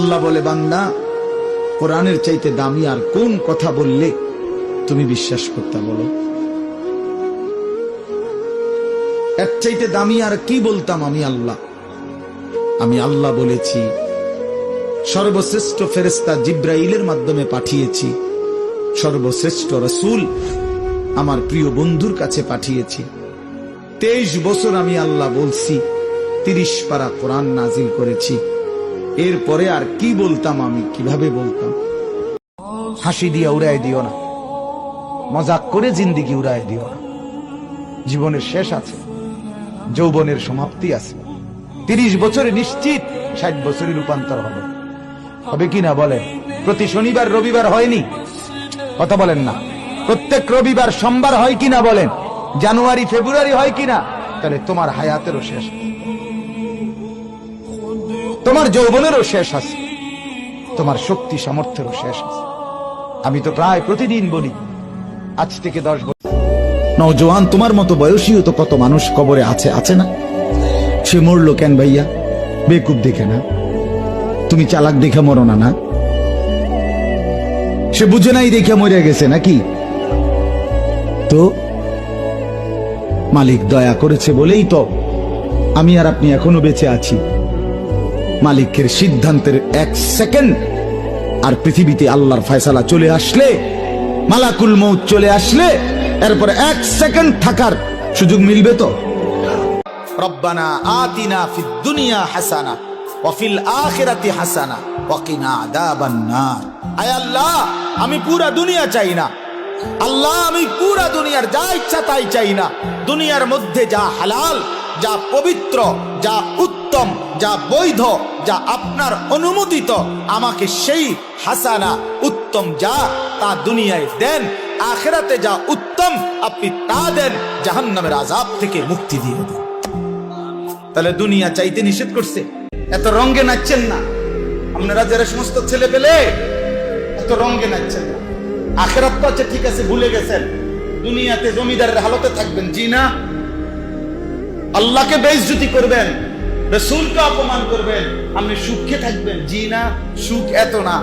আল্লাহ বলে, বান্দা, কোরআনের চাইতে দামি আর কোন কথা বললে তুমি বিশ্বাস করতে? বলো, এর চাইতে দামি আর কি বলতাম? আমি আল্লাহ। আমি আল্লাহ বলেছি, সর্বশ্রেষ্ঠ ফেরেশতা জিব্রাইলের মাধ্যমে পাঠিয়েছি, সর্বশ্রেষ্ঠ রাসূল আমার প্রিয় বন্ধুর কাছে পাঠিয়েছি। 23 বছর আমি আল্লাহ বলছি, 30 পারা কোরআন নাজিল করেছি। এরপরে আর কি বলতাম? আমি কিভাবে বলতাম? হাসি দিয়া উড়াই দিও না, মজাক করে জিন্দিগি উড়াই দিও না। জীবনের শেষ আছে, যৌবনের সমাপ্তি আছে। 30 বছরে নিশ্চিত 60 বছরে রূপান্তর হবে। হবে কিনা বলেন? প্রতি শনিবার রবিবার হয়নি, কথা বলেন না। প্রত্যেক রবিবার সোমবার হয় কিনা বলেন? জানুয়ারি ফেব্রুয়ারি হয় কিনা? তাহলে তোমার হায়াতেরও শেষ, তোমার যৌবনেরও শেষ আছে, তোমার শক্তি সামর্থ্যেরও শেষ আছে। আমি তো প্রায় প্রতিদিন বলি, আজ থেকে 10 বছর নওজোয়ান তোমার মতো বয়সীও তো কত মানুষ কবরে আছে, আছে না? সে মরলো কেন ভাইয়া? বেকুব দেখে না? তুমি চালাক দেখে মরো না? না, সে বুঝে নাই দেখে মরে গেছে নাকি? তো মালিক দয়া করেছে বলেই তো আমি আর আপনি এখনো বেঁচে আছি। মালিকের সিদ্ধান্তের 1 সেকেন্ড আর পৃথিবীতে আল্লাহর ফয়সালা চলে আসলে, মালাকুল মউত চলে আসলে, এরপর 1 সেকেন্ড থাকার সুযোগ মিলবে তো? রব্বানা আতিনা ফিদ দুনিয়া হাসানা ওয়া ফিল আখিরাতি হাসানা ওয়া কিনা আযাবান নার। আয় আল্লাহ, আমি পুরা দুনিয়া চাই না। আল্লাহ, আমি পুরা দুনিয়ার যা ইচ্ছা তাই চাই না। দুনিয়ার মধ্যে যা হালাল, যা পবিত্র, যা উত্তম, যা বৈধ, যা আপনার অনুমোদিত, আমাকে সেই হাসানা উত্তম যা তা দুনিয়ায় দেন। আখিরাতে যা উত্তম আপনি তা দেন, জাহান্নামের আযাব থেকে মুক্তি দিয়ে দেন। তাহলে দুনিয়া চাইতে নিষেধ করছে? এত রঙে নাচছেন না আপনারা, যারা সমস্ত ছেলে পেলে এত রঙে নাচছেন না। আখিরাত তো আছে, ঠিক আছে, ভুলে গেছেন। দুনিয়াতে জমিদারের হালতে থাকবেন, জি না? আল্লাহকে বেইজ্জতি করবেন, রাসূলকে অপমান করবেন, আপনি সুখে থাকবেন, জি না? সুখ এত না,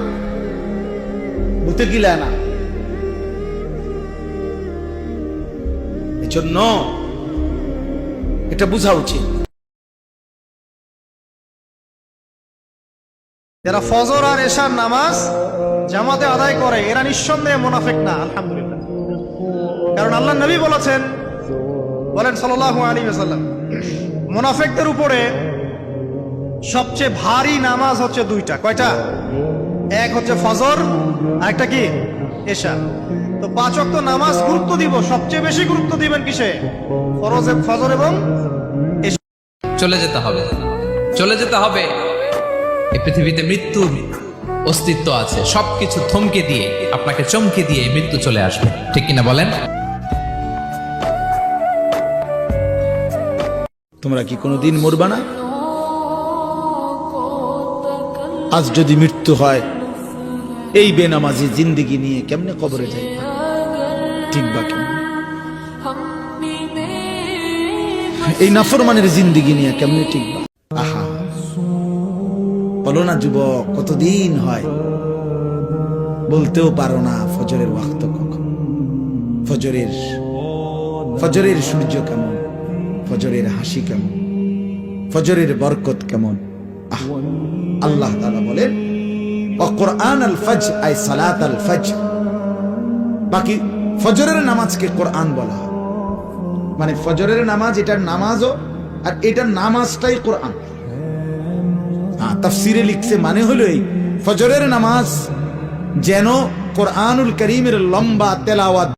বুঝতে গিলা না। এজন্য এটা বোঝা উচিত। যারা ফজর আর এশার নামাজ জামাতে আদায় করে এরা নিঃসন্দেহে মুনাফিক না, আলহামদুলিল্লাহ। কারণ আল্লাহর নবী বলেছেন, বলেন সাল্লাল্লাহু আলাইহি ওয়াসাল্লাম, মুনাফিকদের উপরে সবচেয়ে ভারী নামাজ হচ্ছে 2টা। কয়টা? এক হচ্ছে ফজর, আর একটা কি? এশা। তো 5 ওয়াক্ত নামাজ গুরুত্ব দিব, সবচেয়ে বেশি গুরুত্ব দিবেন কিসে? ফজর এবং এশা। চলে যেতে হবে, চলে যেতে হবে। এই পৃথিবীতে মৃত্যুর অস্তিত্ব আছে। সবকিছু থমকে দিয়ে, আপনাকে চমকে দিয়ে মৃত্যু চলে আসবে, ঠিক কিনা বলেন? তোমরা কি কোনোদিন মরবা না? আজ যদি মৃত্যু হয়, এই বেনামাজি জিন্দেগি নিয়ে কেমনে কবরে যাইবা? ঠিক বা কেমন? এই নাফরমানের জিন্দেগি নিয়ে কেমনে টিকবা? আহা, বলো না যুবক, কতদিন হয় বলতেও পারো না ফজরের ওয়াক্ত কখন, ফজরের সূর্য কেমন, ফজরের হাসি কেমন, ফজরের বরকত কেমন। আল্লাহ তাআলা বলেন, ওয়া কুরআনাল ফজর, আই সালাতাল ফজর। বাকি ফজরের নামাজকে কোরআন বলা হয়, মানে ফজরের নামাজ এটার নামাজও, আর এটার নামাজটাই কোরআন। তাফসিরে লিখছে, মানে হলো এই ফজরের নামাজ যেন কোরআনুল কারীমের লম্বা তেলাওয়াত